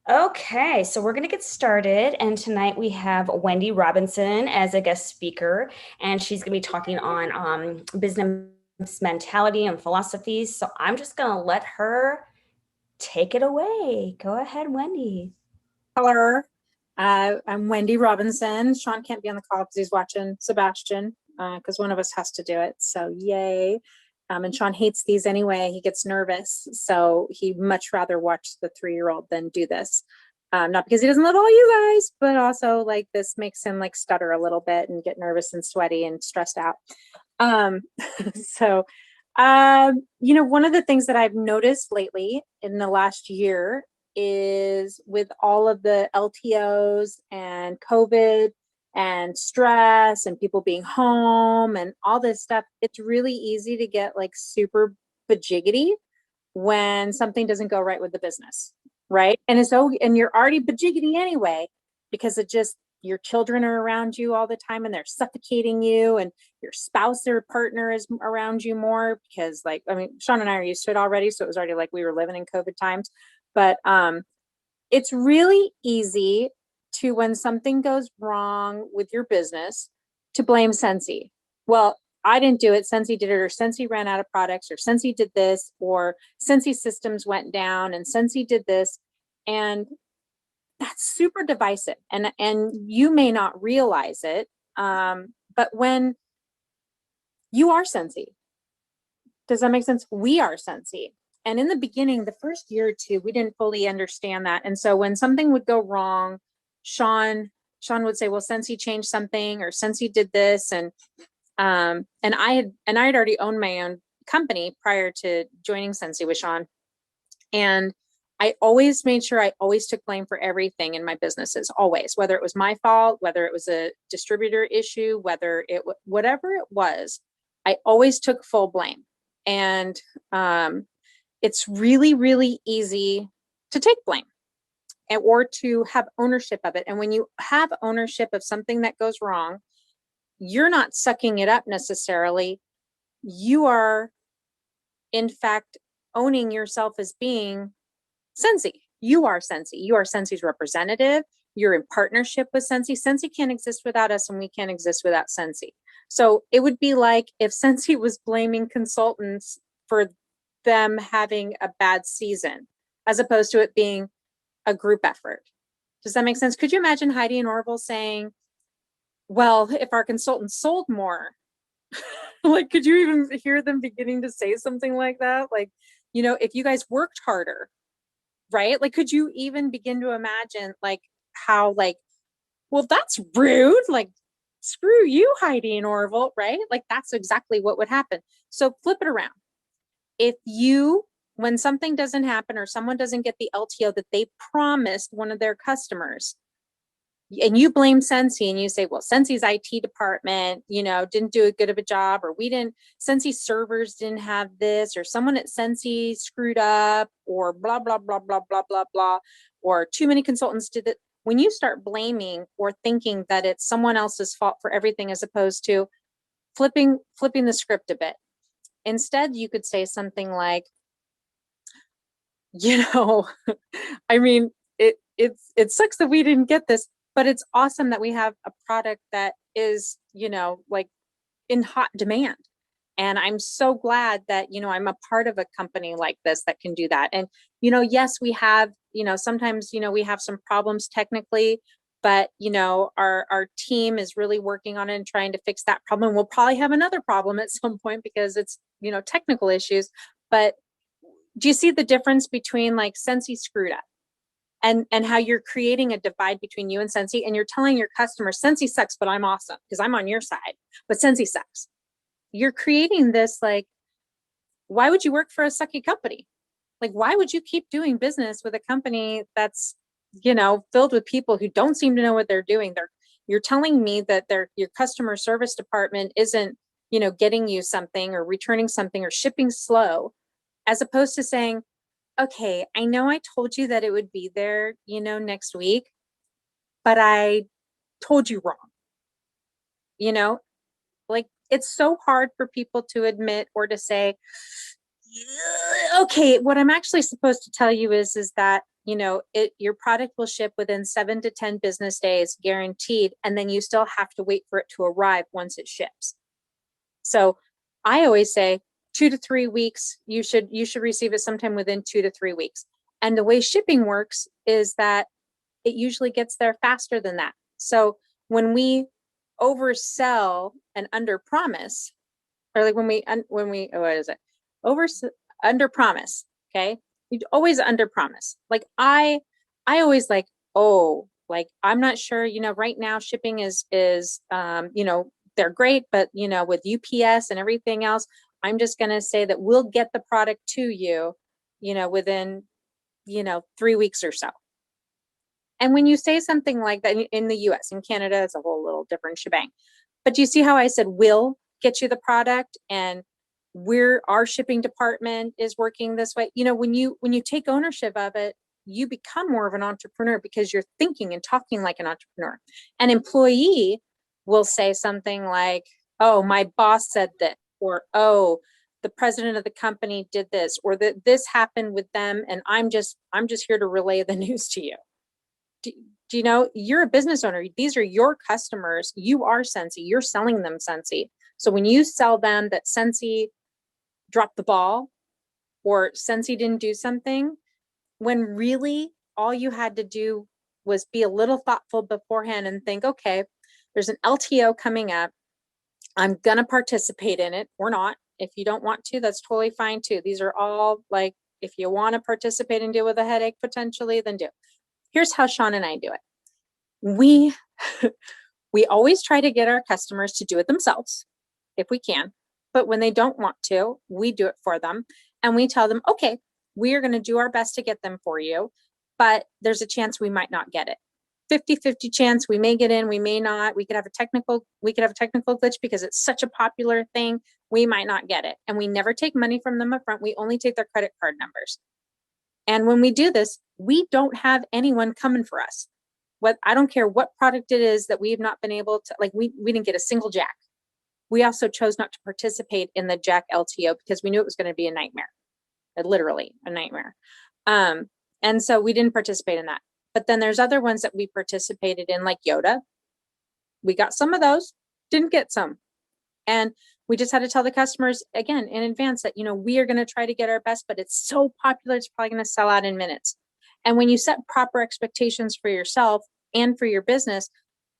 Okay, so we're going to get started. And tonight we have Wendy Robinson as a guest speaker, and she's going to be talking on business mentality and philosophies. So I'm just going to let her take it away. Go ahead, Wendy. Hello, I'm Wendy Robinson. Sean can't be on the call because he's watching Sebastian because one of us has to do it. So yay. And Sean hates these anyway. He gets nervous. So he'd much rather watch the 3-year-old than do this. Not because he doesn't love all you guys, but also like this makes him like stutter a little bit and get nervous and sweaty and stressed out. Um, so, one of the things that I've noticed lately in the last year is with all of the LTOs and COVID and stress and people being home and all this stuff, it's really easy to get like super bajiggity when something doesn't go right with the business, right? And you're already bajiggity anyway because it just your children are around you all the time and they're suffocating you, and your spouse or partner is around you more because, like, I mean, Sean and I are used to it already, so it was already like we were living in COVID times. But it's really easy to, when something goes wrong with your business, to blame Sensi. Well, I didn't do it. Sensi did it, or Sensi ran out of products, or Sensi did this, or Sensi systems went down, and Sensi did this, and that's super divisive. And you may not realize it, but when you are Sensi, does that make sense? We are Sensi. And in the beginning, the first year or two, we didn't fully understand that. And so when something would go wrong, Sean would say, well, Sensi changed something, or Sensi did this. And I had already owned my own company prior to joining Sensi with Sean. And I always made sure I always took blame for everything in my businesses, always, whether it was my fault, whether it was a distributor issue, whatever it was, I always took full blame. And it's really, really easy to take blame or to have ownership of it. And when you have ownership of something that goes wrong, you're not sucking it up necessarily. You are, in fact, owning yourself as being Sensi. You are Sensi. You are Sensi's representative. You're in partnership with Sensi. Sensi can't exist without us, and we can't exist without Sensi. So it would be like if Sensi was blaming consultants for them having a bad season, as opposed to it being a group effort. Does that make sense? Could you imagine Heidi and Orville saying, well, if our consultants sold more, like, could you even hear them beginning to say something like that? Like, if you guys worked harder, right? Like, could you even begin to imagine like how, like, well, that's rude. Like, screw you, Heidi and Orville, right? Like, that's exactly what would happen. So flip it around. If you, when something doesn't happen or someone doesn't get the LTO that they promised one of their customers, and you blame Sensi and you say, well, Sensi's IT department, didn't do a good of a job, or Sensi servers didn't have this, or someone at Sensi screwed up, or blah, blah, blah, blah, blah, blah, blah, or too many consultants did it. When you start blaming or thinking that it's someone else's fault for everything, as opposed to flipping the script a bit, instead, you could say something like, you know, I mean, it sucks that we didn't get this, but it's awesome that we have a product that is, like, in hot demand. And I'm so glad that, I'm a part of a company like this that can do that. And, yes, we have, sometimes, we have some problems technically, but, our team is really working on it and trying to fix that problem. We'll probably have another problem at some point because it's, technical issues. But do you see the difference between like Sensi screwed up and how you're creating a divide between you and Sensi, and you're telling your customer Sensi sucks, but I'm awesome because I'm on your side, but Sensi sucks. You're creating this, like, why would you work for a sucky company? Like, why would you keep doing business with a company that's, filled with people who don't seem to know what they're doing? You're telling me that your customer service department isn't, getting you something or returning something or shipping slow, as opposed to saying, okay, I know I told you that it would be there, next week, but I told you wrong. You know, like, it's so hard for people to admit or to say, okay, what I'm actually supposed to tell you is that your product will ship within 7 to 10 business days, guaranteed. And then you still have to wait for it to arrive once it ships. So I always say 2 to 3 weeks, you should receive it sometime within 2 to 3 weeks. And the way shipping works is that it usually gets there faster than that. So when we oversell and under promise, or like when we what is it? Under promise, okay? You always under promise. Like I always like, oh, like I'm not sure, right now shipping is they're great, but with UPS and everything else, I'm just going to say that we'll get the product to you, within 3 weeks or so. And when you say something like that in the US, in Canada, it's a whole little different shebang. But do you see how I said will get you the product, and our shipping department is working this way? When you take ownership of it, you become more of an entrepreneur because you're thinking and talking like an entrepreneur. An employee will say something like, oh, my boss said this, or oh, the president of the company did this, or that this happened with them, and I'm just here to relay the news to you. Do you know, you're a business owner. These are your customers. You are Scentsy. You're selling them Scentsy. So when you sell them that Scentsy dropped the ball or Scentsy didn't do something, when really all you had to do was be a little thoughtful beforehand and think, okay, there's an LTO coming up. I'm going to participate in it or not. If you don't want to, that's totally fine too. These are all like, if you want to participate and deal with a headache potentially, then do. Here's how Sean and I do it. We always try to get our customers to do it themselves if we can, but when they don't want to, we do it for them. And we tell them, okay, we are going to do our best to get them for you, but there's a chance we might not get it. 50-50 chance we may get in, we may not. We could have a technical glitch because it's such a popular thing. We might not get it. And we never take money from them up front. We only take their credit card numbers. And when we do this, we don't have anyone coming for us. I don't care what product it is that we have not been able to, like, we didn't get a single jack. We also chose not to participate in the jack LTO because we knew it was going to be a nightmare, literally a nightmare. And so we didn't participate in that. But then there's other ones that we participated in, like Yoda. We got some of those, didn't get some. And we just had to tell the customers again in advance that, we are going to try to get our best, but it's so popular, it's probably going to sell out in minutes. And when you set proper expectations for yourself and for your business,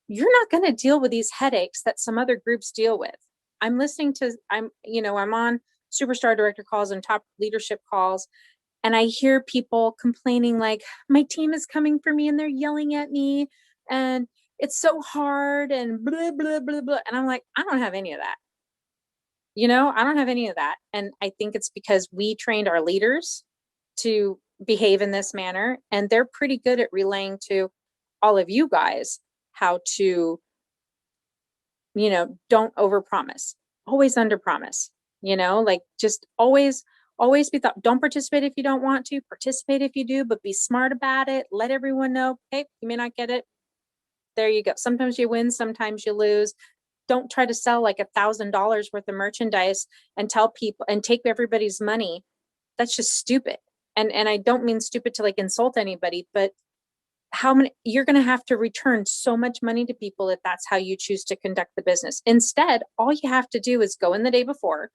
you're not going to deal with these headaches that some other groups deal with. I'm on superstar director calls and top leadership calls, and I hear people complaining like, my team is coming for me and they're yelling at me and it's so hard and blah, blah, blah, blah. And I'm like, I don't have any of that. I don't have any of that. And I think it's because we trained our leaders to behave in this manner, and they're pretty good at relaying to all of you guys how to, don't overpromise, always underpromise, like just always be thought. Don't participate if you don't want to, participate if you do, but be smart about it. Let everyone know, hey, you may not get it. There you go. Sometimes you win, sometimes you lose. Don't try to sell like $1,000 worth of merchandise and tell people and take everybody's money. That's just stupid. And I don't mean stupid to like insult anybody, but you're going to have to return so much money to people if that's how you choose to conduct the business. Instead, all you have to do is go in the day before,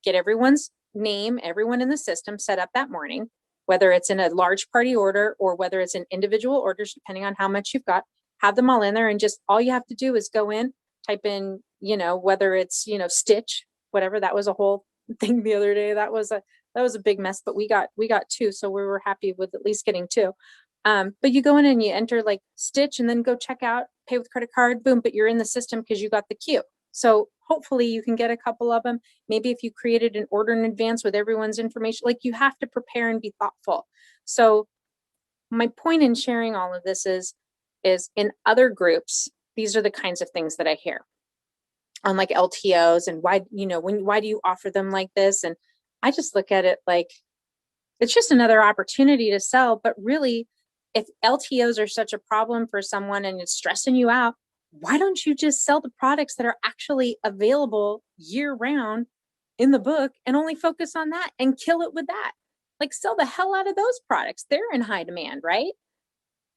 get everyone's name, everyone in the system set up that morning, whether it's in a large party order or whether it's in individual orders, depending on how much you've got, have them all in there. And just all you have to do is go in, type in, whether it's, Stitch, whatever. That was a whole thing the other day. That was a big mess, but we got 2. So we were happy with at least getting 2. But you go in and you enter like Stitch and then go check out, pay with credit card, boom, but you're in the system because you got the queue. So hopefully you can get a couple of them. Maybe if you created an order in advance with everyone's information, like you have to prepare and be thoughtful. So my point in sharing all of this is in other groups, these are the kinds of things that I hear on like LTOs and why do you offer them like this? And I just look at it like, it's just another opportunity to sell. But really, if LTOs are such a problem for someone and it's stressing you out, why don't you just sell the products that are actually available year round in the book and only focus on that and kill it with that? like sell the hell out of those products. They're in high demand, right?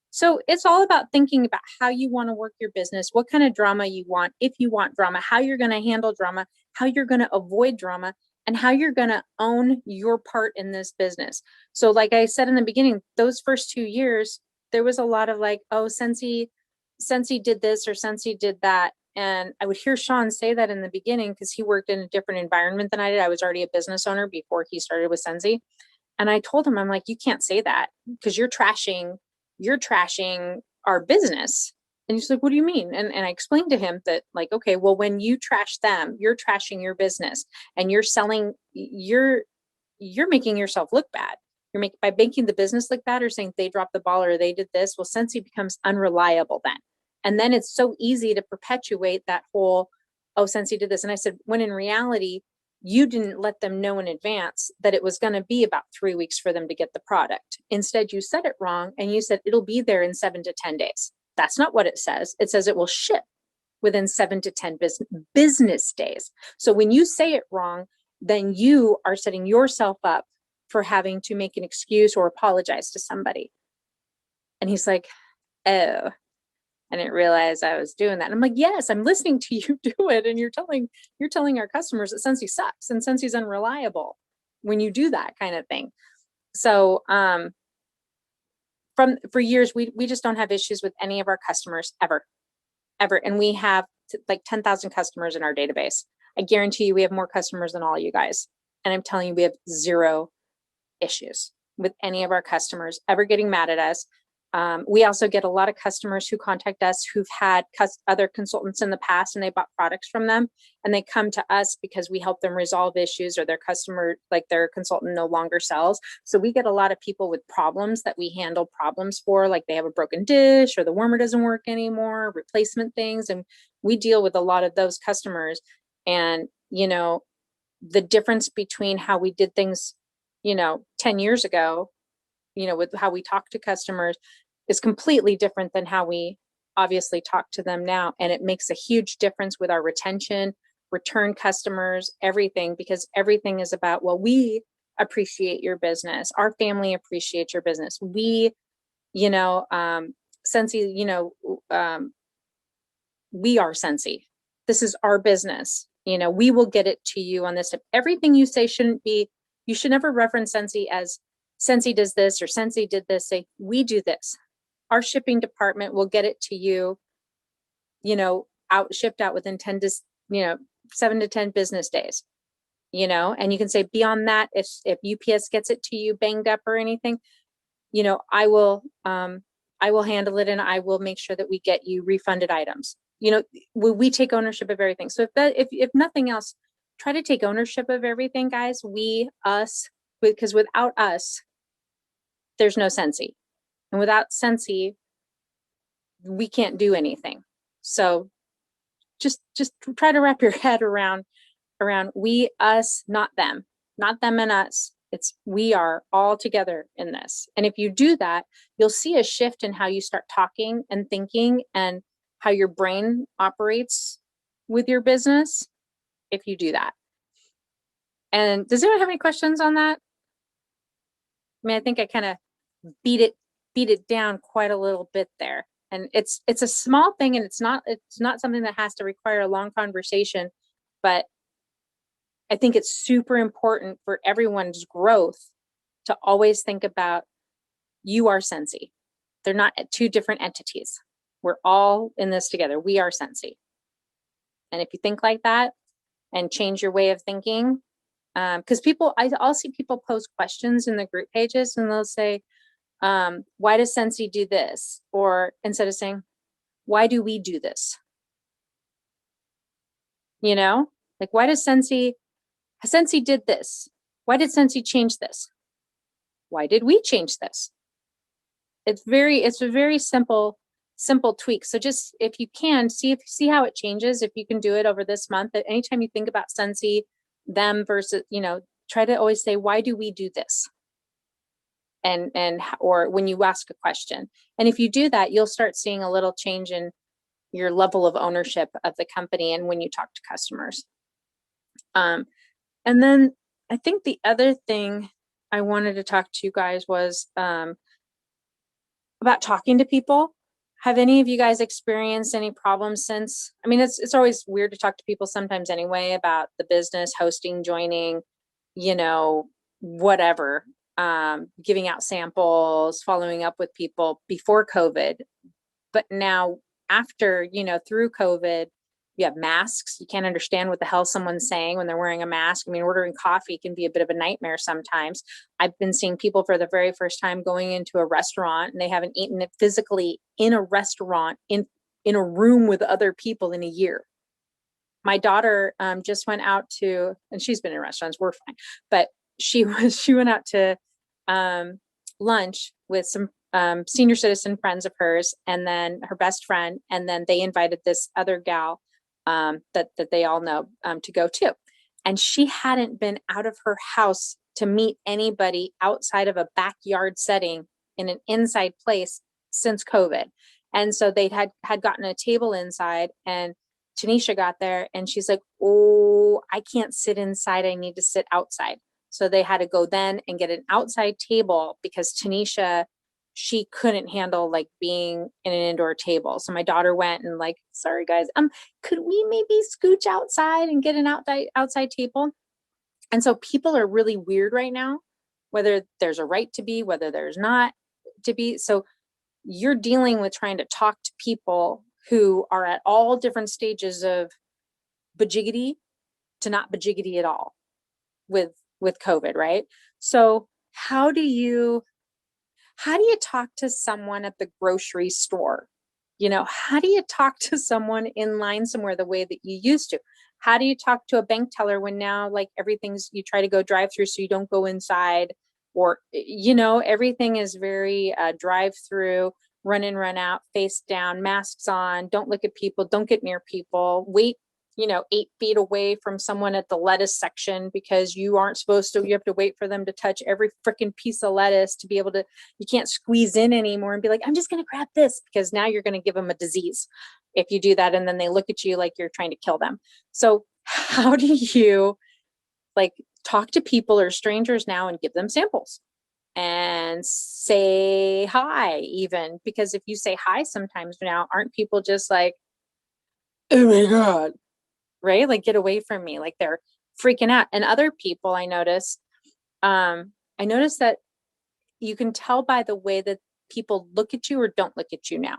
So it's all about thinking about how you want to work your business, what kind of drama you want, if you want drama, how you're going to handle drama, how you're going to avoid drama, and how you're going to own your part in this business. So like I said in the beginning, those first 2 years, there was a lot of like, oh, Scentsy did this or Scentsy did that. And I would hear Sean say that in the beginning because he worked in a different environment than I did. I was already a business owner before he started with Scentsy. And I told him, I'm like, you can't say that because you're trashing our business. And he's like, what do you mean? And I explained to him that like, okay, well, when you trash them, you're trashing your business and you're making yourself look bad. By making the business look bad or saying they dropped the ball or they did this, well, Scentsy becomes unreliable then. And then it's so easy to perpetuate that whole, oh, Scentsy did this. And I said, when in reality, you didn't let them know in advance that it was going to be about 3 weeks for them to get the product. Instead, you said it wrong and you said it'll be there in 7 to 10 days. That's not what it says. It says it will ship within 7 to 10 business days. So when you say it wrong, then you are setting yourself up for having to make an excuse or apologize to somebody. And he's like, oh, I didn't realize I was doing that. And I'm like, yes, I'm listening to you do it. And you're telling our customers that Scentsy sucks and Scentsy's unreliable when you do that kind of thing. So for years, we just don't have issues with any of our customers ever. And we have like 10,000 customers in our database. I guarantee you we have more customers than all you guys. And I'm telling you, we have zero issues with any of our customers ever getting mad at us. We also get a lot of customers who contact us who've had other consultants in the past and they bought products from them and they come to us because we help them resolve issues or their consultant no longer sells. So we get a lot of people with problems that we handle problems for, like they have a broken dish or the warmer doesn't work anymore, replacement things. And we deal with a lot of those customers. And, the difference between how we did things, 10 years ago, with how we talk to customers is completely different than how we obviously talk to them now. And it makes a huge difference with our retention, return customers, everything, because everything is about, well, we appreciate your business. Our family appreciates your business. We, Scentsy, we are Scentsy. This is our business. We will get it to you on this. Everything you say you should never reference Scentsy as Scentsy does this or Scentsy did this. Say, we do this. Our shipping department will get it to you, shipped out within 7 to 10 business days, and you can say beyond that, if UPS gets it to you banged up or anything, I will handle it and I will make sure that we get you refunded items. We take ownership of everything. So if nothing else, try to take ownership of everything, guys. Us, because without us, there's no Scentsy. And without Scentsy, we can't do anything. So just try to wrap your head around we, us, not them and us. It's we are all together in this. And if you do that, you'll see a shift in how you start talking and thinking and how your brain operates with your business if you do that. And does anyone have any questions on that? I mean, I think I kind of beat it down quite a little bit there. And it's a small thing and it's not something that has to require a long conversation, but I think it's super important for everyone's growth to always think about you are Scentsy. They're not two different entities. We're all in this together. We are Scentsy. And if you think like that and change your way of thinking, because I'll see people post questions in the group pages and they'll say, why does Scentsy do this? Or instead of saying, why do we do this? Like, why does Scentsy did this? Why did Scentsy change this? Why did we change this? It's a very simple tweak. So just, if you can see how it changes, if you can do it over this month, at anytime you think about Scentsy, them versus, try to always say, why do we do this? Or when you ask a question. And if you do that, you'll start seeing a little change in your level of ownership of the company and when you talk to customers. And then I think the other thing I wanted to talk to you guys was about talking to people. Have any of you guys experienced any problems since? I mean, it's always weird to talk to people sometimes anyway about the business, hosting, joining, you know, whatever, giving out samples, following up with people before COVID. But now after, through COVID, you have masks. You can't understand what the hell someone's saying when they're wearing a mask. I mean, ordering coffee can be a bit of a nightmare sometimes. I've been seeing people for the very first time going into a restaurant and they haven't eaten it physically in a restaurant in a room with other people in a year. My daughter just went out to, and she's been in restaurants, we're fine, but she went out to lunch with some senior citizen friends of hers, and then her best friend, and then they invited this other gal that they all know to go too. And she hadn't been out of her house to meet anybody outside of a backyard setting in an inside place since COVID. And so they had gotten a table inside, and Tanisha got there and she's like, oh, I can't sit inside. I need to sit outside. So they had to go then and get an outside table because Tanisha, she couldn't handle like being in an indoor table. So my daughter went and like, sorry guys, could we maybe scooch outside and get an outside table? And so people are really weird right now, whether there's a right to be, whether there's not to be. So you're dealing with trying to talk to people who are at all different stages of bajiggity to not bajiggity at all with COVID, right? So how do you talk to someone at the grocery store? How do you talk to someone in line somewhere the way that you used to? How do you talk to a bank teller when now like everything's, you try to go drive through so you don't go inside, or everything is very drive through, run in, run out, face down, masks on, don't look at people, don't get near people, wait 8 feet away from someone at the lettuce section because you aren't supposed to, you have to wait for them to touch every freaking piece of lettuce to be able to, you can't squeeze in anymore and be like, I'm just going to grab this, because now you're going to give them a disease if you do that. And then they look at you like you're trying to kill them. So how do you like talk to people or strangers now and give them samples and say hi, even? Because if you say hi sometimes now, aren't people just like, oh my God, right? Like, get away from me. Like they're freaking out. And other people I noticed that you can tell by the way that people look at you or don't look at you now.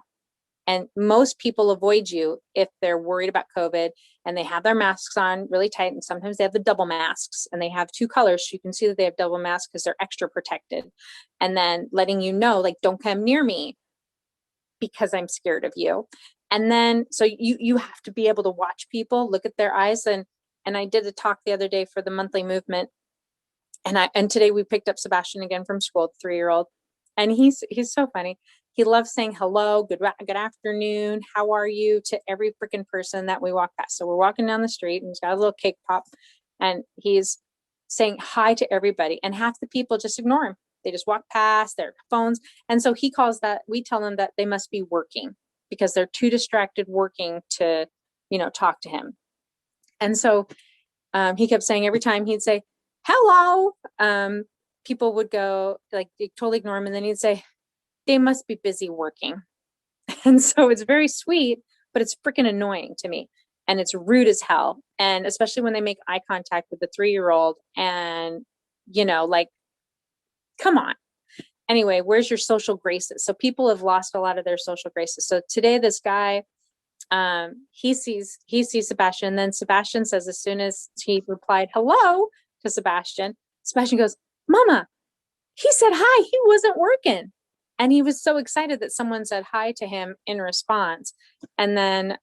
And most people avoid you if they're worried about COVID and they have their masks on really tight. And sometimes they have the double masks and they have two colors. So you can see that they have double masks because they're extra protected. And then letting you know, like, don't come near me because I'm scared of you. And then, so you have to be able to watch people, look at their eyes. And I did a talk the other day for the monthly movement. And today we picked up Sebastian again from school, the 3-year-old. And he's so funny. He loves saying hello, good afternoon, how are you, to every freaking person that we walk past. So we're walking down the street and he's got a little cake pop and he's saying hi to everybody. And half the people just ignore him. They just walk past their phones. And so he calls that, we tell them that they must be working because they're too distracted working to, talk to him. And so he kept saying, every time he'd say, hello, people would go like, they totally ignore him. And then he'd say, they must be busy working. And so it's very sweet, but it's freaking annoying to me. And it's rude as hell. And especially when they make eye contact with the 3-year-old and, like, come on. Anyway, where's your social graces? So people have lost a lot of their social graces. So today, this guy, he sees Sebastian. Then Sebastian says, as soon as he replied hello to Sebastian, Sebastian goes, Mama, he said hi, he wasn't working. And he was so excited that someone said hi to him in response. And then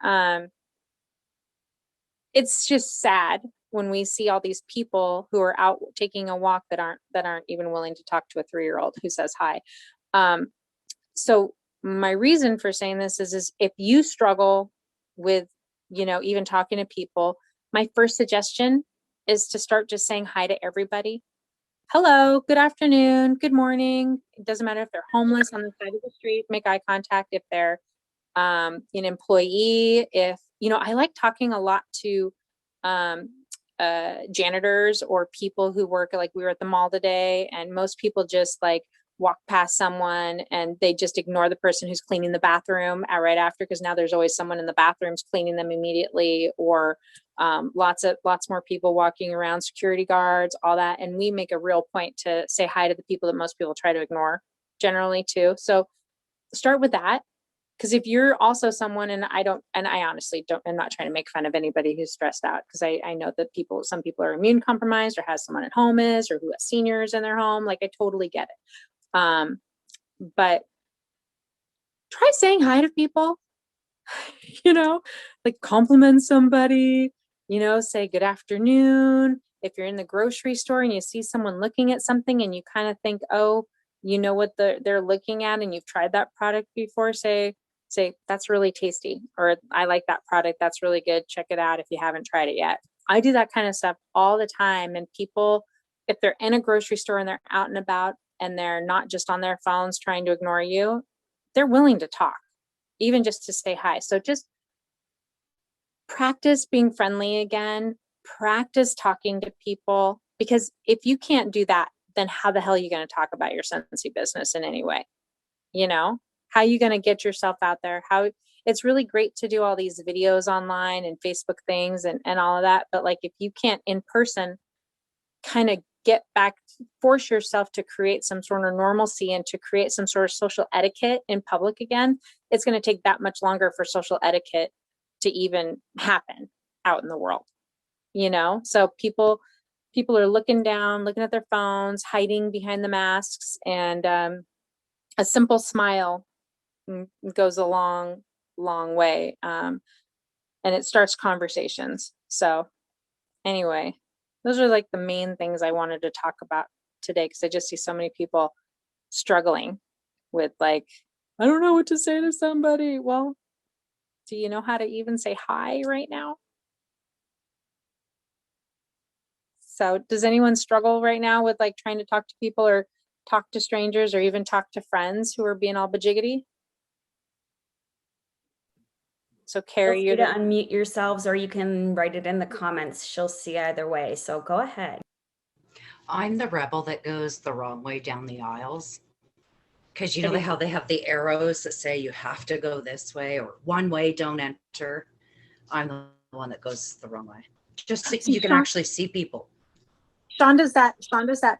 it's just sad when we see all these people who are out taking a walk that aren't even willing to talk to a 3-year-old who says hi. So my reason for saying this is if you struggle with, even talking to people, my first suggestion is to start just saying hi to everybody. Hello, good afternoon, good morning. It doesn't matter if they're homeless on the side of the street, make eye contact. If they're an employee, if, I like talking a lot to janitors or people who work, like we were at the mall today, and most people just like walk past someone and they just ignore the person who's cleaning the bathroom right after, because now there's always someone in the bathrooms cleaning them immediately, or lots more people walking around, security guards, all that. And we make a real point to say hi to the people that most people try to ignore generally too. So start with that. Because if you're also someone, and I honestly don't, I'm not trying to make fun of anybody who's stressed out, because I know that some people are immune compromised, or has someone at home is, or who has seniors in their home. Like, I totally get it. But try saying hi to people, like compliment somebody, say good afternoon. If you're in the grocery store and you see someone looking at something and you kind of think, oh, you know what they're looking at and you've tried that product before, say, that's really tasty, or I like that product. That's really good. Check it out if you haven't tried it yet. I do that kind of stuff all the time. And people, if they're in a grocery store and they're out and about and they're not just on their phones trying to ignore you, they're willing to talk, even just to say hi. So just practice being friendly again, practice talking to people, because if you can't do that, then how the hell are you going to talk about your Scentsy business in any way? How are you going to get yourself out there? It's really great to do all these videos online and Facebook things and all of that. But like, if you can't in person kind of get back, force yourself to create some sort of normalcy and to create some sort of social etiquette in public again, it's going to take that much longer for social etiquette to even happen out in the world, So people are looking down, looking at their phones, hiding behind the masks, and a simple smile goes a long way, and it starts conversations. So anyway, those are like the main things I wanted to talk about today, because I just see so many people struggling with, like, I don't know what to say to somebody. Well, do you know how to even say hi right now? So does anyone struggle right now with like trying to talk to people, or talk to strangers, or even talk to friends who are being all bajiggity? So Carrie, Feel free to unmute yourselves, or you can write it in the comments. She'll see either way. So go ahead. I'm the rebel that goes the wrong way down the aisles. Because how they have the arrows that say you have to go this way, or one way, don't enter. I'm the one that goes the wrong way. Just so you can actually see people. Sean does that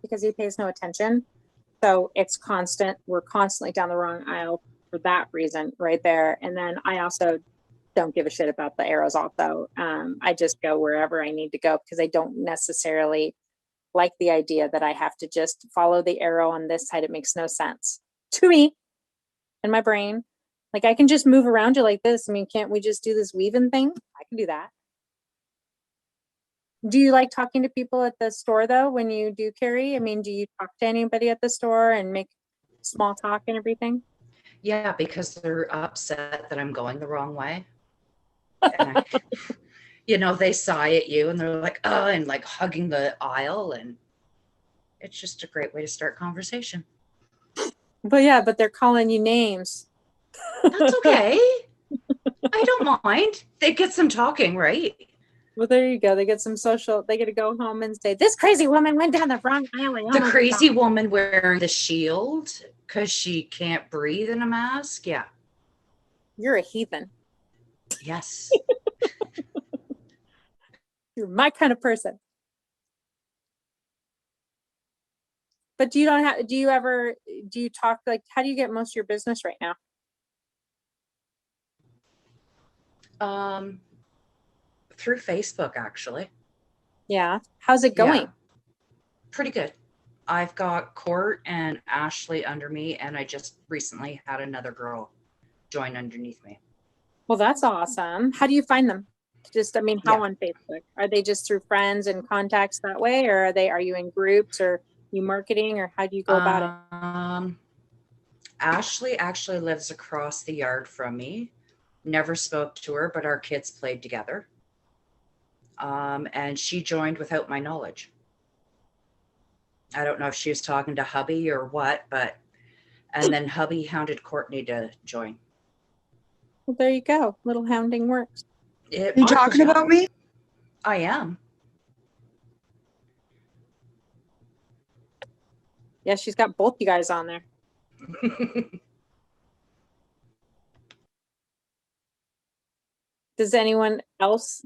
because he pays no attention. So it's constant. We're constantly down the wrong aisle for that reason right there. And then I also don't give a shit about the arrows also. I just go wherever I need to go, because I don't necessarily like the idea that I have to just follow the arrow on this side. It makes no sense to me in my brain. Like, I can just move around you like this. I mean, can't we just do this weaving thing? I can do that. Do you like talking to people at the store though, when you do carry? I mean, do you talk to anybody at the store and make small talk and everything? Yeah, because they're upset that I'm going the wrong way. And they sigh at you and they're like, oh, and like hugging the aisle. And it's just a great way to start conversation. But yeah, but they're calling you names. That's okay. I don't mind. They get some talking, right? Well, there you go. They get some social, they get to go home and say, this crazy woman went down the wrong alley. The crazy woman wearing the shield because she can't breathe in a mask. Yeah. You're a heathen. Yes. You're my kind of person. But do you talk, like, how do you get most of your business right now? Through Facebook, actually. Yeah. How's it going? Yeah. Pretty good. I've got Court and Ashley under me, and I just recently had another girl join underneath me. Well, that's awesome. How do you find them? How on Facebook? Are they just through friends and contacts that way, or are you in groups, or you marketing, or how do you go about it? Ashley actually lives across the yard from me. Never spoke to her, but our kids played together. And she joined without my knowledge. I don't know if she was talking to hubby or what, and then hubby hounded Courtney to join. Well, there you go. Little hounding works. Are you talking about me? I am. Yeah, she's got both you guys on there. Does anyone else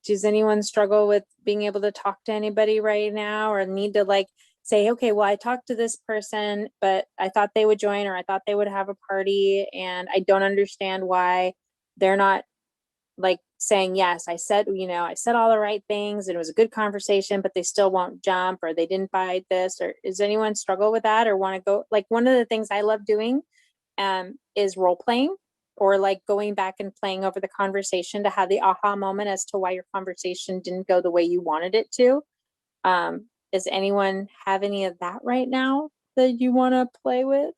does anyone struggle with being able to talk to anybody right now, or need to say, okay, well, I talked to this person, but I thought they would join, or I thought they would have a party, and I don't understand why they're not saying, yes, I said all the right things and it was a good conversation, but they still won't jump, or they didn't buy this, or does anyone struggle with that, or want to go? One of the things I love doing is role playing, or going back and playing over the conversation to have the aha moment as to why your conversation didn't go the way you wanted it to. Does anyone have any of that right now that you want to play with?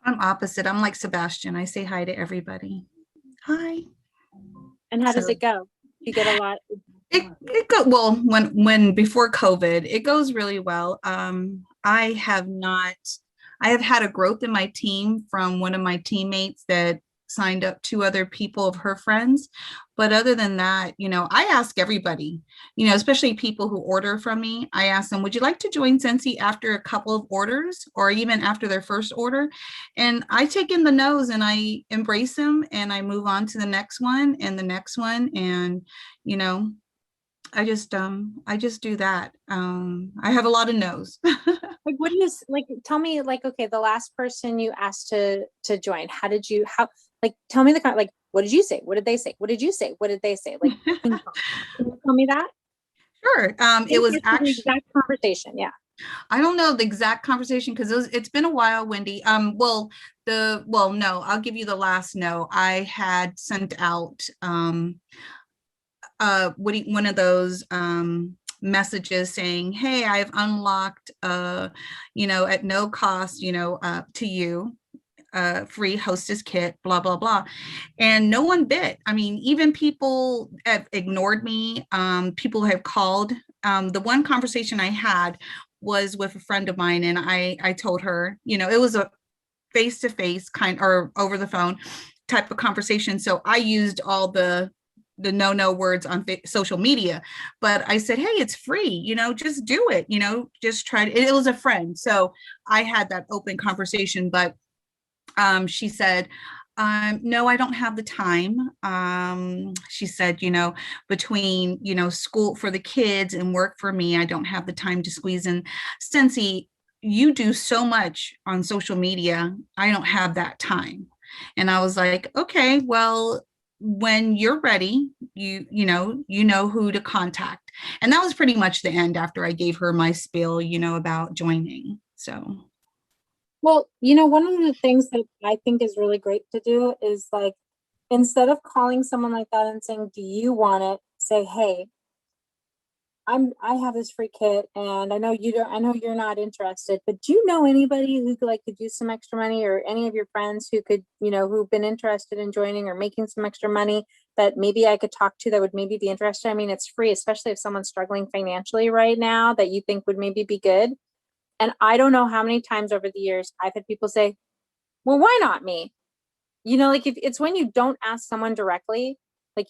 I'm opposite. I'm like Sebastian. I say hi to everybody. Hi. And how does So- it go? You get a lot. It go well when before COVID, it goes really well. I have had a growth in my team from one of my teammates that signed up 2 other people of her friends. But other than that, I ask everybody, especially people who order from me, I ask them, would you like to join Scentsy after a couple of orders, or even after their first order? And I take in the no's and I embrace them, and I move on to the next one and the next one. And, I just do that. I have a lot of no's. What do you tell me, okay, the last person you asked to join, tell me what did you say? What did they say? What did you say? What did they say? Can you tell me that? Sure. It was actually the exact conversation. Yeah. I don't know the exact conversation because it's been a while, Wendy. No, I'll give you the last no. I had sent out one of those messages saying, hey, I've unlocked at no cost, to you, free hostess kit, blah, blah, blah. And no one bit. I mean, even people have ignored me. People have called. The one conversation I had was with a friend of mine, and I told her, it was a face-to-face or over the phone type of conversation. So I used all the no words on social media, but I said, hey, it's free, just do it, just try it. It was a friend. So I had that open conversation, but she said, no, I don't have the time. She said, between, school for the kids and work for me, I don't have the time to squeeze in. Scentsy, you do so much on social media. I don't have that time. And I was like, okay, well, when you're ready, you know who to contact. And that was pretty much the end after I gave her my spiel, about joining. So. Well, one of the things that I think is really great to do is instead of calling someone like that and saying, do you want it? Say, hey, I have this free kit and I know you're not interested, but do you know anybody who could use some extra money, or any of your friends who could, who've been interested in joining or making some extra money that maybe I could talk to that would maybe be interested? I mean, it's free, especially if someone's struggling financially right now that you think would maybe be good. And I don't know how many times over the years I've had people say, well, why not me? If it's when you don't ask someone directly,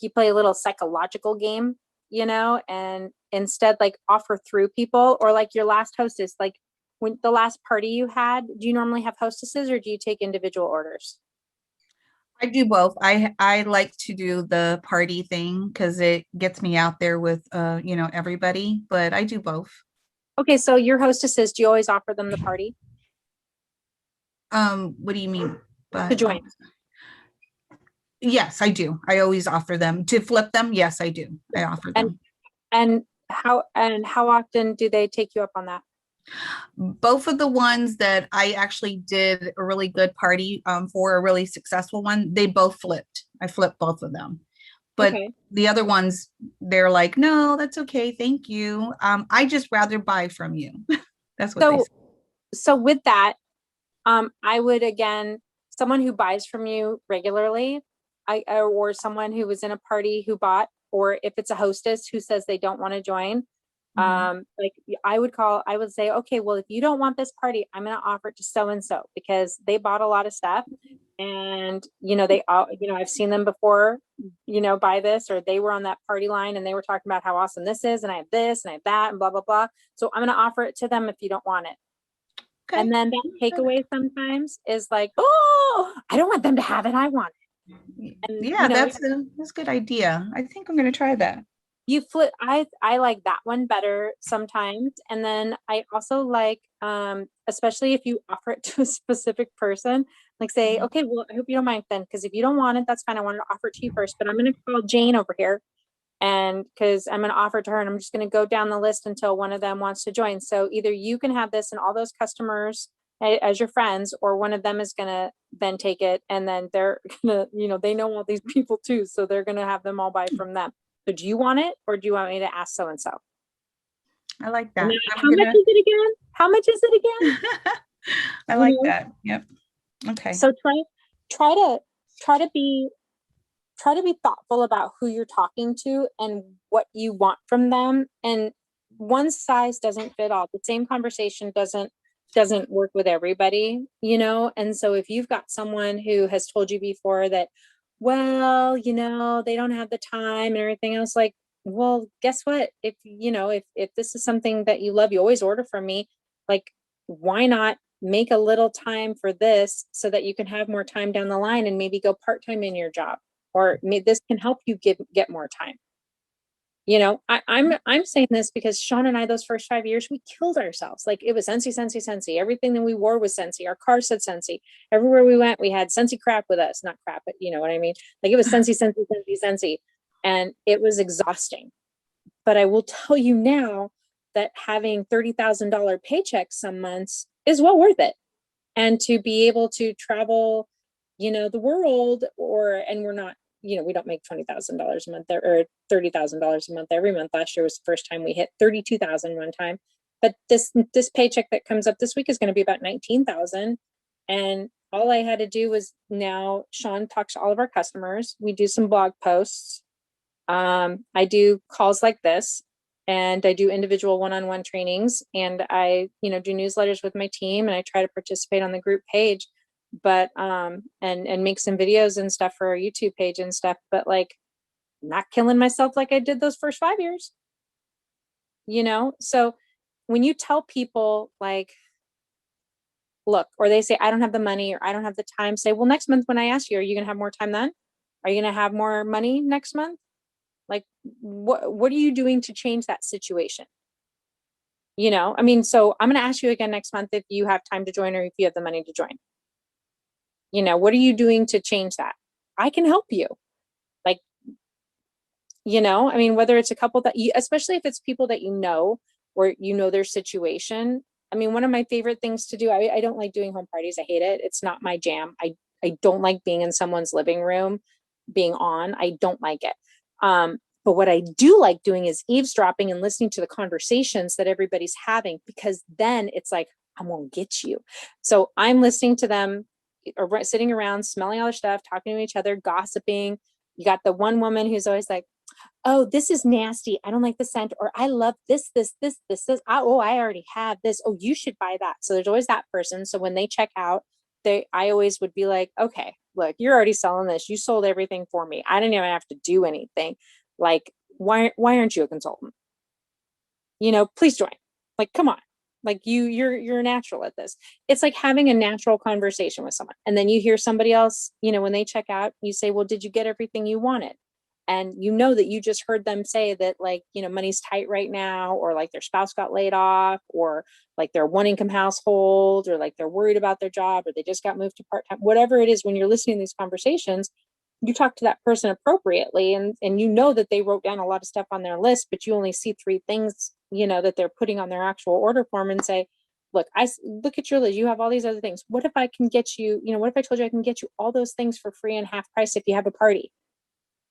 you play a little psychological game, and instead offer through people, or your last hostess, when the last party you had, do you normally have hostesses or do you take individual orders? I do both. I like to do the party thing because it gets me out there with everybody, but I do both. Okay, so your hostesses, do you always offer them the party What do you mean? to join? Yes, I do. I always offer them to flip them. Yes, I do. I offer them. And how often do they take you up on that? Both of the ones that I actually did a really good party for, a really successful one, they both flipped. I flipped both of them. But Okay. the other ones, they're like, no, that's okay. Thank you. I just rather buy from you. That's what they say. So with that, I would, again, someone who buys from you regularly, or someone who was in a party who bought, or if it's a hostess who says they don't want to join, Mhm. I would say, okay, well, if you don't want this party, I'm going to offer it to so-and-so because they bought a lot of stuff And, you know, they all, you know, I've seen them before, you know, buy this, or they were on that party line and they were talking about how awesome this is, and I have this and I have that and blah, blah, blah. So I'm going to offer it to them if you don't want it. Okay. And then that takeaway sometimes is like, oh, I don't want them to have it. I want it. And, Yeah, you know, that's a good idea. I think I'm going to try that. you flip, I like that one better sometimes. And then I also like, especially if you offer it to a specific person, like say, Mhm. okay, well, I hope you don't mind then, because if you don't want it, that's fine. I wanted to offer it to you first, but I'm going to call Jane over here, and because I'm going to offer it to her, and I'm just going to go down the list until one of them wants to join. So either you can have this and all those customers as your friends, or one of them is going to then take it, and then they're going to, you know, they know all these people too, so they're going to have them all buy from them. So do you want it, or do you want me to ask so and so? I like And that. then, I'm how much gonna is it again? How much is it again? I You like know? that. Yep. Okay. So try to try to be try to be thoughtful about who you're talking to and what you want from them. And one size doesn't fit all. The same conversation doesn't work with everybody, you know? And so if you've got someone who has told you before that, well, you know, they don't have the time and everything else, like, well, guess what? If you know, if this is something that you love, you always order from me, like, why not make a little time for this so that you can have more time down the line and maybe go part-time in your job, or this can help you get more time. You know, I'm saying this because Sean and I, those first 5 years, we killed ourselves. Like, it was Scentsy, Scentsy, Scentsy. Everything that we wore was Scentsy. Our car said Scentsy. Everywhere we went, we had Scentsy crap with us. Not crap, but you know what I mean? Like, it was Scentsy, Scentsy, Scentsy, Scentsy. And it was exhausting. But I will tell you now that having $30,000 paychecks some months is well worth it. And to be able to travel, you know, the world, and we're not, you know, we don't make $20,000 a month or $30,000 a month every month. Last year was the first time we hit 32,000 one time. But this paycheck that comes up this week is going to be about 19,000. And all I had to do was, now Sean talks to all of our customers. We do some blog posts. I do calls like this, and I do individual one-on-one trainings, and I, you know, do newsletters with my team, and I try to participate on the group page, but and make some videos and stuff for our YouTube page and stuff, but like, not killing myself like I did those first 5 years, you know? So when you tell people like, look, or they say, I don't have the money or I don't have the time, say, well, next month when I ask you, are you going to have more time then? Are you going to have more money next month? Like, what are you doing to change that situation? You know, I mean, so I'm going to ask you again next month if you have time to join or if you have the money to join. You know, what are you doing to change that? I can help you. Like, you know, I mean, whether it's a couple that you, especially if it's people that you know, or you know their situation. I mean, one of my favorite things to do, I don't like doing home parties. I hate it. It's not my jam. I don't like being in someone's living room, being on. I don't like it. But what I do like doing is eavesdropping and listening to the conversations that everybody's having, because then it's like, I'm gonna get you. So I'm listening to them, or sitting around, smelling all their stuff, talking to each other, gossiping. You got the one woman who's always like, oh, this is nasty. I don't like the scent. Or I love this. Oh, I already have this. Oh, you should buy that. So there's always that person. So when they check out, I always would be like, okay, look, you're already selling this. You sold everything for me. I didn't even have to do anything. Like, why aren't you a consultant? You know, please join. Like, come on. Like, you're natural at this. It's like having a natural conversation with someone. And then you hear somebody else, you know, when they check out, you say, well, did you get everything you wanted? And you know that you just heard them say that, like, you know, money's tight right now, or like their spouse got laid off, or like they're one income household, or like they're worried about their job, or they just got moved to part-time, whatever it is. When you're listening to these conversations, you talk to that person appropriately, and you know that they wrote down a lot of stuff on their list, but you only see 3 things, you know, that they're putting on their actual order form, and say, look, look at your list. You have all these other things. What if I can get you, you know, what if I told you I can get you all those things for free and half price if you have a party?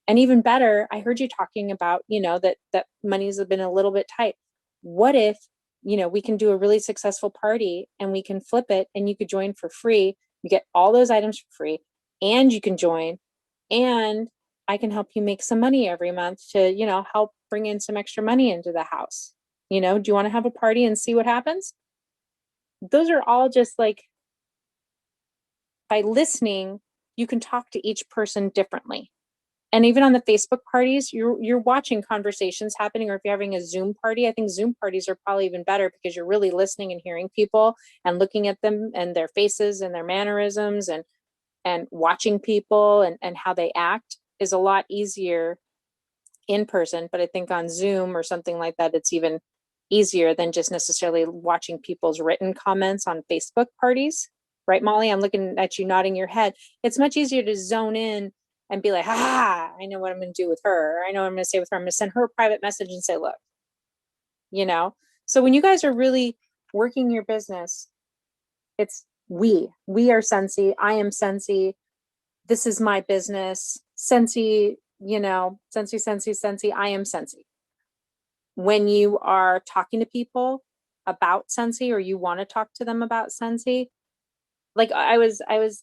And even better, I heard you talking about, you know, that money's been a little bit tight. What if, you know, we can do a really successful party and we can flip it, and you could join for free. You get all those items for free, and you can join, and I can help you make some money every month to, you know, help bring in some extra money into the house. You know, do you want to have a party and see what happens? Those are all just like, by listening, you can talk to each person differently. And even on the Facebook parties, you're watching conversations happening, or if you're having a Zoom party, I think Zoom parties are probably even better because you're really listening and hearing people and looking at them and their faces and their mannerisms and watching people and how they act is a lot easier in person. But I think on Zoom or something like that, it's even easier than just necessarily watching people's written comments on Facebook parties. Right, Molly? I'm looking at you nodding your head. It's much easier to zone in and be like, I know what I'm going to do with her. I know what I'm going to say with her. I'm going to send her a private message and say, look, So when you guys are really working your business, it's we are Scentsy. I am Scentsy. This is my business. Scentsy, Scentsy, I am Scentsy. When you are talking to people about Scentsy, or you want to talk to them about Scentsy, like I was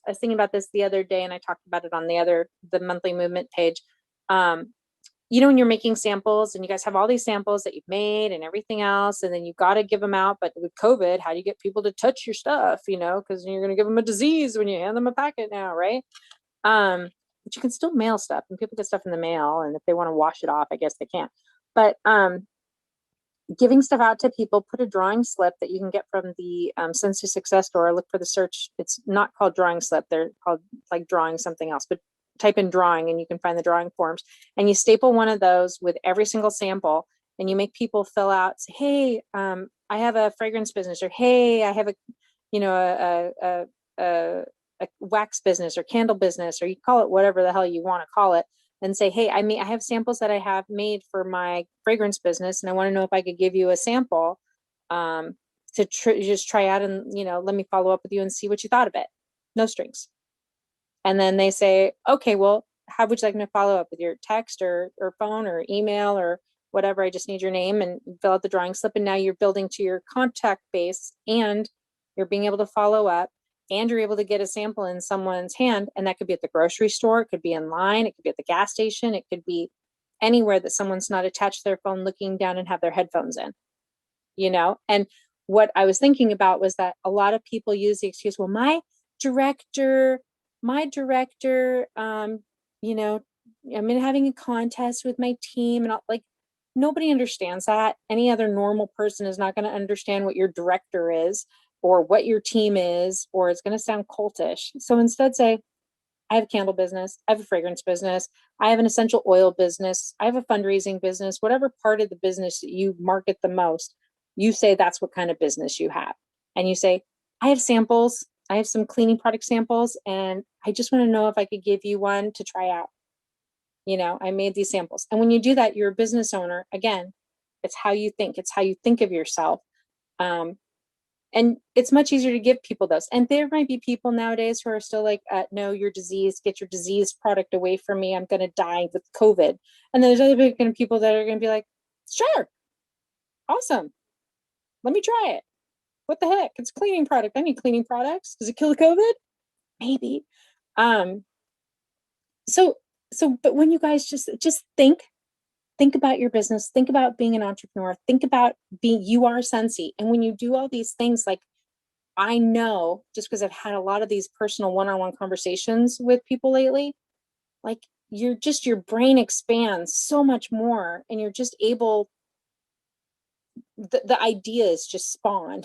thinking about this the other day, and I talked about it on the monthly movement page. When you're making samples and you guys have all these samples that you've made and everything else, and then you got to give them out. But with COVID, how do you get people to touch your stuff? Because you're going to give them a disease when you hand them a packet now, right? But you can still mail stuff, and people get stuff in the mail, and if they want to wash it off, I guess they can. But giving stuff out to people, put a drawing slip that you can get from the Scentsy Success Store. Look for the search. It's not called drawing slip. They're called like drawing something else, but type in drawing and you can find the drawing forms, and you staple one of those with every single sample, and you make people fill out, say, hey, I have a fragrance business, or hey, I have a wax business or candle business, or you call it whatever the hell you want to call it, and say, hey, I have samples that I have made for my fragrance business, and I want to know if I could give you a sample to just try out, and let me follow up with you and see what you thought of it. No strings. And then they say, okay, well, how would you like me to follow up with your text or phone or email or whatever? I just need your name, and fill out the drawing slip. And now you're building to your contact base, and you're being able to follow up, and you're able to get a sample in someone's hand. And that could be at the grocery store. It could be in line. It could be at the gas station. It could be anywhere that someone's not attached to their phone, looking down and have their headphones in, And what I was thinking about was that a lot of people use the excuse, well, my director, I'm having a contest with my team, and nobody understands that. Any other normal person is not going to understand what your director is or what your team is, or it's going to sound cultish. So instead say, I have a candle business, I have a fragrance business, I have an essential oil business, I have a fundraising business, whatever part of the business that you market the most, you say that's what kind of business you have. And you say, I have samples, I have some cleaning product samples, and I just want to know if I could give you one to try out. I made these samples. And when you do that, you're a business owner. Again, it's how you think. It's how you think of yourself. And it's much easier to give people those. And there might be people nowadays who are still like, no, you're diseased. Get your diseased product away from me. I'm going to die with COVID. And then there's other people that are going to be like, sure, awesome. Let me try it. What the heck? It's a cleaning product. I need cleaning products. Does it kill the COVID? Maybe. But when you guys just think about your business, think about being an entrepreneur, think about you are Scentsy. And when you do all these things, like I know, just because I've had a lot of these personal one-on-one conversations with people lately, like your brain expands so much more, and you're just able, the ideas just spawn,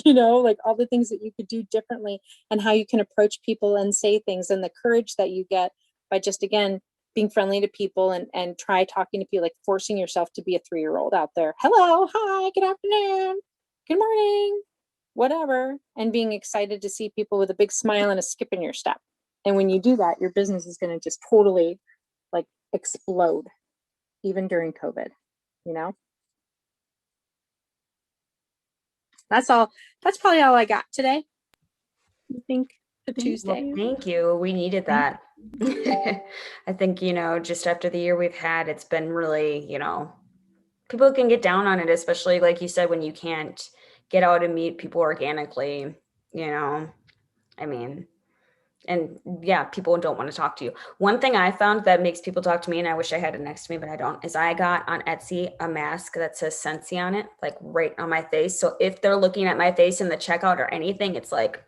like all the things that you could do differently, and how you can approach people and say things, and the courage that you get by just, again, being friendly to people and try talking to people, like forcing yourself to be a 3-year-old out there. Hello, hi, good afternoon, good morning, whatever. And being excited to see people with a big smile and a skip in your step. And when you do that, your business is going to just totally like explode, even during COVID, That's all. That's probably all I got today. I think for Tuesday. Well, thank you. We needed that. I think, just after the year we've had, it's been really, people can get down on it, especially like you said, when you can't get out and meet people organically, and yeah, people don't want to talk to you. One thing I found that makes people talk to me, and I wish I had it next to me, but I don't, is I got on Etsy a mask that says Scentsy on it, like right on my face. So if they're looking at my face in the checkout or anything, it's like,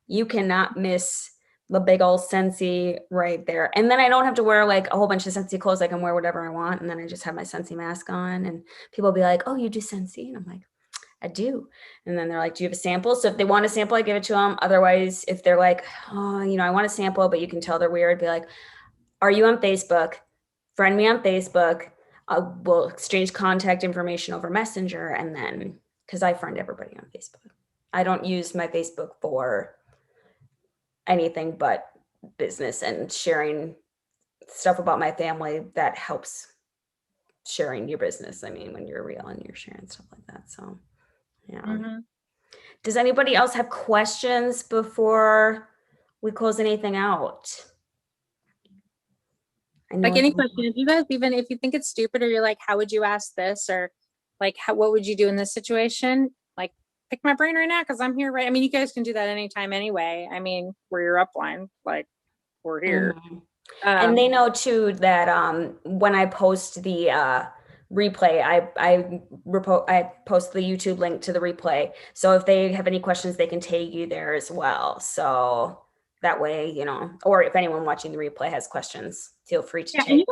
you cannot miss the big old Scentsy right there. And then I don't have to wear like a whole bunch of Scentsy clothes. I can wear whatever I want. And then I just have my Scentsy mask on and people will be like, oh, you do Scentsy? And I'm like, I do. And then they're like, do you have a sample? So if they want a sample, I give it to them. Otherwise, if they're like, oh, I want a sample, but you can tell they're weird, be like, are you on Facebook? Friend me on Facebook. We'll exchange contact information over Messenger. And then, because I friend everybody on Facebook. I don't use my Facebook for anything but business and sharing stuff about my family that helps sharing your business. I mean, when you're real and you're sharing stuff like that. So, yeah. Mhm. Does anybody else have questions before we close anything out? I know Like any it's- question, if you guys, even if you think it's stupid or you're like, how would you ask this? Or like, what would you do in this situation? Like, pick my brain right now because I'm here, right? I mean, you guys can do that anytime anyway. I mean, we're your upline, like we're here. Mhm. And they know too that when I post the replay, I post the YouTube link to the replay. So if they have any questions, they can tag you there as well. So that way, or if anyone watching the replay has questions, feel free to Yeah, tag and me.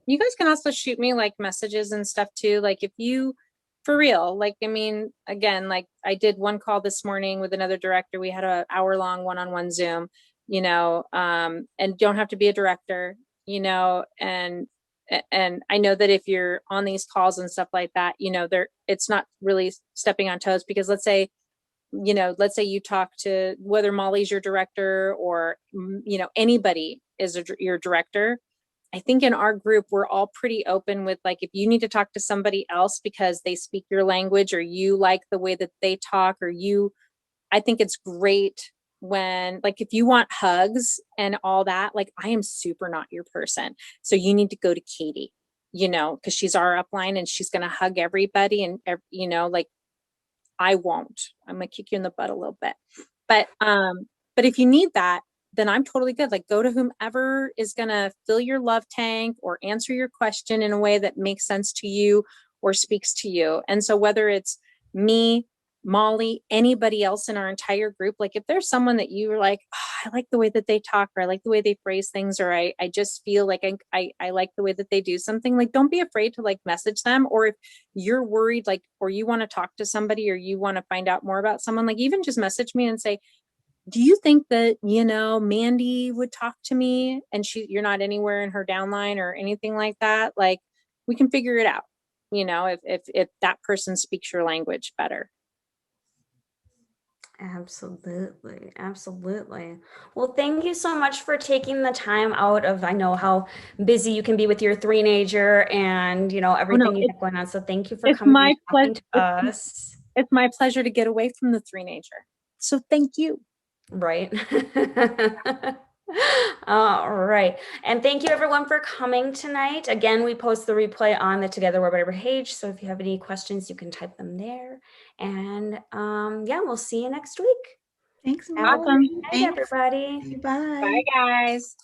you guys can also shoot me like messages and stuff too. Like if you, for real, like, I mean, again, like I did one call this morning with another director. We had an hour-long one-on-one Zoom, and don't have to be a director, and I know that if you're on these calls and stuff like that, it's not really stepping on toes because let's say you talk to whether Molly's your director or, anybody is your director. I think in our group, we're all pretty open with like, if you need to talk to somebody else because they speak your language or you like the way that they talk I think it's great when, like, if you want hugs and all that, like, I am super not your person. So you need to go to Katie, because she's our upline and she's going to hug everybody and, like, I won't. I'm going to kick you in the butt a little bit. But if you need that, then I'm totally good. Like go to whomever is going to fill your love tank or answer your question in a way that makes sense to you or speaks to you. And so whether it's me, Molly, anybody else in our entire group, like if there's someone that you were like, oh, I like the way that they talk, or I like the way they phrase things, or I just feel like I like the way that they do something, like don't be afraid to like message them. Or if you're worried, like, or you want to talk to somebody or you want to find out more about someone, like even just message me and say, do you think that, Mandy would talk to me and you're not anywhere in her downline or anything like that? Like we can figure it out, if that person speaks your language better. Absolutely. Absolutely. Well, thank you so much for taking the time out of, I know how busy you can be with your three-nager and, everything you have going on. So thank you for It's coming my and talking to us. It's my pleasure to get away from the three-nager. So thank you. Right. All right. And thank you everyone for coming tonight. Again, we post the replay on the Together We're Better page. So if you have any questions, you can type them there. And yeah, we'll see you next week. Thanks, Have a Molly. great night, everybody. Bye. Bye, guys.